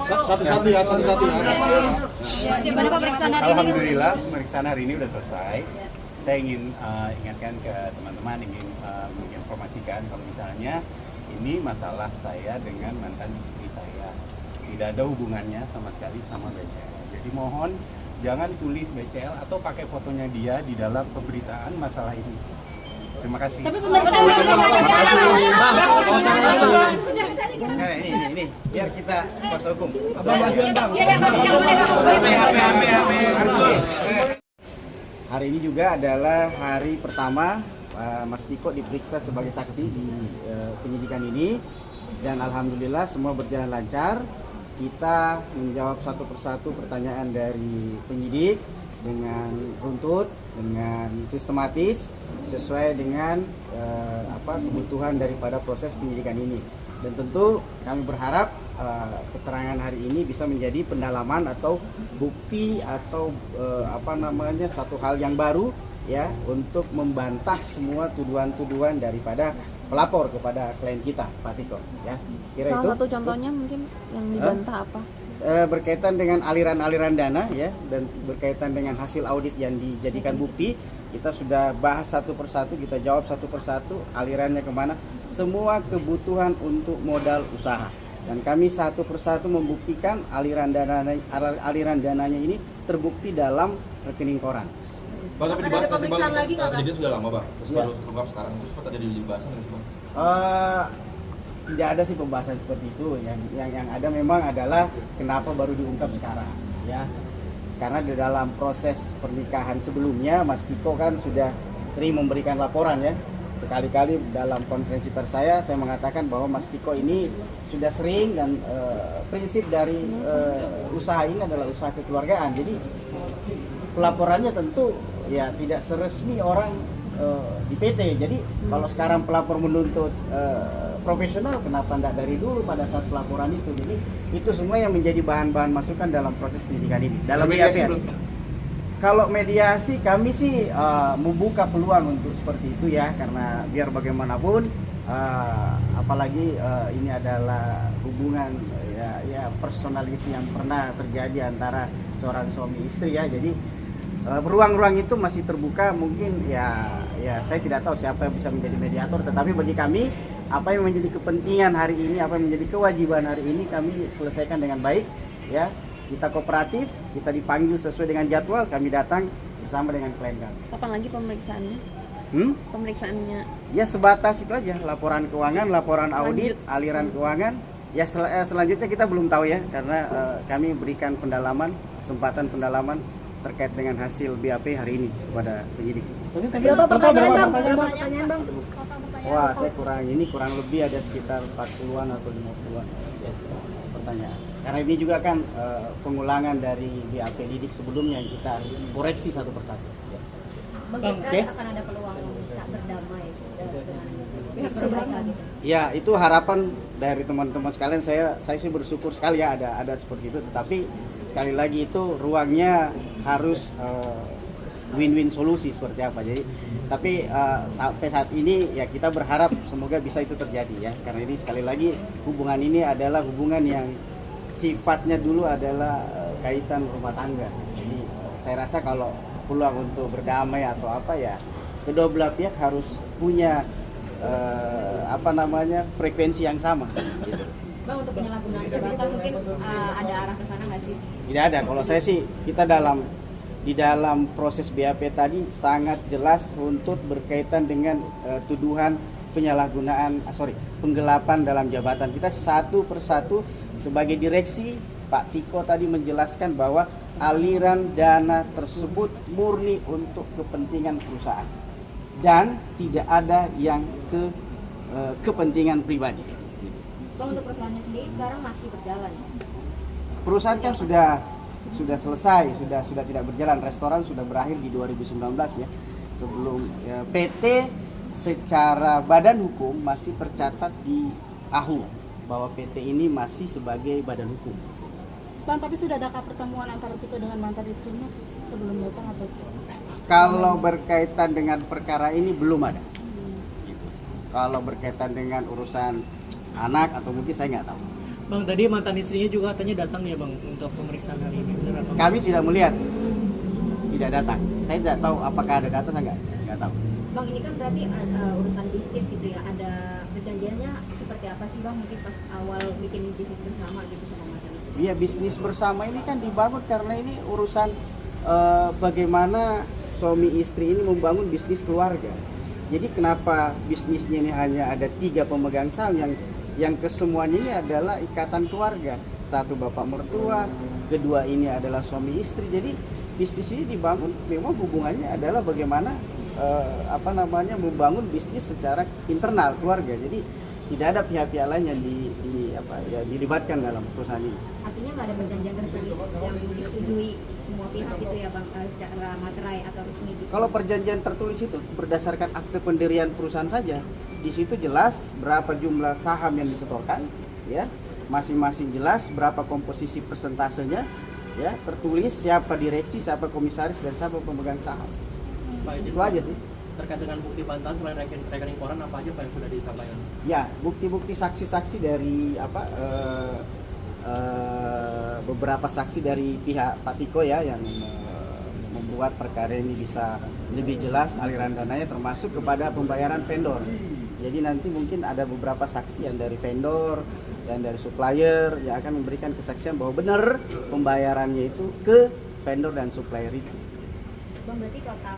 Satu-satu ya, satu-satu ya. Gimana pemeriksaan hari ini? Alhamdulillah pemeriksaan hari ini sudah selesai. Saya ingin ingatkan ke teman-teman, ingin menginformasikan kalau misalnya ini masalah saya dengan mantan istri saya. Tidak ada hubungannya sama sekali sama BCL. Jadi mohon jangan tulis BCL atau pakai fotonya dia di dalam pemberitaan masalah ini. Terima kasih. Tapi pemeriksaan Nah, ini biar kita kuasa hukum. Hari ini juga adalah hari pertama Mas Tiko diperiksa sebagai saksi di penyidikan ini, dan alhamdulillah semua berjalan lancar. Kita menjawab satu persatu pertanyaan dari penyidik dengan runtut, dengan sistematis, sesuai dengan kebutuhan daripada proses penyidikan ini. Dan tentu kami berharap keterangan hari ini bisa menjadi pendalaman atau bukti atau satu hal yang baru ya untuk membantah semua tuduhan-tuduhan daripada pelapor kepada klien kita, Pak Tiko. Ya, salah satu contohnya mungkin yang dibantah apa? Berkaitan dengan aliran-aliran dana ya, dan berkaitan dengan hasil audit yang dijadikan bukti. Kita sudah bahas satu persatu, kita jawab satu persatu alirannya kemana, semua kebutuhan untuk modal usaha, dan kami satu persatu membuktikan aliran dananya ini terbukti dalam rekening koran. Bang, tapi dibahas nggak sih Bang? Kejadian sudah lama Bang, terus baru terungkap sekarang, terus kok terjadi pembahasan nggak sih Bang? Tidak ada sih pembahasan seperti itu. Yang ada memang adalah kenapa baru diungkap sekarang ya. Karena di dalam proses pernikahan sebelumnya Mas Tiko kan sudah sering memberikan laporan ya. Berkali-kali dalam konferensi pers saya mengatakan bahwa Mas Tiko ini sudah sering, dan prinsip dari usaha ini adalah usaha kekeluargaan. Jadi pelaporannya tentu ya tidak seresmi orang di PT. Jadi kalau sekarang pelapor menuntut profesional, kenapa tidak dari dulu pada saat pelaporan itu? Jadi itu semua yang menjadi bahan-bahan masukan dalam proses penyidikan ini. Dalam mediasi, kalau mediasi kami sih membuka peluang untuk seperti itu ya, karena biar bagaimanapun apalagi ini adalah hubungan ya personality yang pernah terjadi antara seorang suami istri ya. Jadi ruang-ruang itu masih terbuka. Mungkin ya saya tidak tahu siapa yang bisa menjadi mediator, tetapi bagi kami apa yang menjadi kepentingan hari ini, apa yang menjadi kewajiban hari ini kami selesaikan dengan baik ya. Kita kooperatif, kita dipanggil sesuai dengan jadwal, kami datang bersama dengan klien kami. Kapan lagi pemeriksaannya? Pemeriksaannya? Ya sebatas itu aja, laporan keuangan, laporan audit, aliran keuangan. Ya selanjutnya kita belum tahu ya, karena kami berikan kesempatan pendalaman terkait dengan hasil BAP hari ini kepada penyidik. Pertanyaan bang. Wah, saya kurang lebih ada sekitar 40-an atau 50-an ya, pertanyaan. Karena ini juga kan pengulangan dari BAP lidik sebelumnya yang kita koreksi satu persatu. Ya. Bagaimana akan ada peluang bisa berdamai dengan pihak mereka gitu? Ya, itu harapan dari teman-teman sekalian. Saya sih bersyukur sekali ya ada seperti itu. Tetapi sekali lagi itu ruangnya harus win-win solusi seperti apa. Jadi tapi sampai saat ini ya kita berharap semoga bisa itu terjadi ya, karena ini sekali lagi hubungan ini adalah hubungan yang sifatnya dulu adalah kaitan rumah tangga. Jadi saya rasa kalau peluang untuk berdamai atau apa ya, kedua belah pihak harus punya frekuensi yang sama gitu. Bang, untuk penyalahgunaan jabatan mungkin ada arah ke sana nggak sih? Tidak ada. Kalau saya sih kita di dalam proses BAP tadi sangat jelas runtut berkaitan dengan tuduhan penggelapan dalam jabatan. Kita satu persatu sebagai direksi, Pak Tiko tadi menjelaskan bahwa aliran dana tersebut murni untuk kepentingan perusahaan dan tidak ada yang kepentingan pribadi. Bang, untuk perusahaannya sendiri sekarang masih berjalan? Perusahaan kan sudah selesai, sudah tidak berjalan. Restoran sudah berakhir di 2019 ya. Sebelum PT secara badan hukum masih tercatat di AHU bahwa PT ini masih sebagai badan hukum. Bang, tapi sudah adakah pertemuan antara Tiko dengan mantan istrinya sebelum datang atau? Kalau berkaitan dengan perkara ini belum ada. Gitu. Kalau berkaitan dengan urusan anak atau mungkin saya nggak tahu. Bang, tadi mantan istrinya juga katanya datang ya Bang untuk pemeriksaan hari ini. Benar apa? Kami tidak melihat, tidak datang. Saya tidak tahu apakah ada datang atau enggak tahu. Bang, ini kan berarti urusan bisnis gitu ya, ada perjanjiannya seperti apa sih Bang, mungkin pas awal bikin bisnis bersama gitu sama mantan istri? Iya, bisnis bersama ini kan dibangun karena ini urusan bagaimana suami istri ini membangun bisnis keluarga. Jadi kenapa bisnisnya ini hanya ada 3 pemegang saham yang kesemuanya ini adalah ikatan keluarga. Satu bapak mertua, kedua ini adalah suami istri. Jadi bisnis ini dibangun memang hubungannya adalah bagaimana membangun bisnis secara internal keluarga. Jadi tidak ada pihak-pihak lain yang dilibatkan dalam perusahaan ini. Artinya nggak ada perjanjian tertulis yang disetujui semua pihak gitu ya Bang, secara materai atau resmi gitu? Kalau perjanjian tertulis itu berdasarkan akte pendirian perusahaan saja. Di situ jelas berapa jumlah saham yang disetorkan, ya, masing-masing jelas berapa komposisi persentasenya, ya, tertulis siapa direksi, siapa komisaris, dan siapa pemegang saham. Pak, Itu aja sih. Terkait dengan bukti bantahan selain rekening koran apa aja Pak yang sudah disampaikan? Ya, bukti-bukti saksi-saksi dari beberapa saksi dari pihak Pak Tiko ya yang membuat perkara ini bisa lebih jelas aliran dananya, termasuk kepada pembayaran vendor. Jadi nanti mungkin ada beberapa saksi yang dari vendor dan dari supplier yang akan memberikan kesaksian bahwa benar pembayarannya itu ke vendor dan supplier itu. Bang, berarti total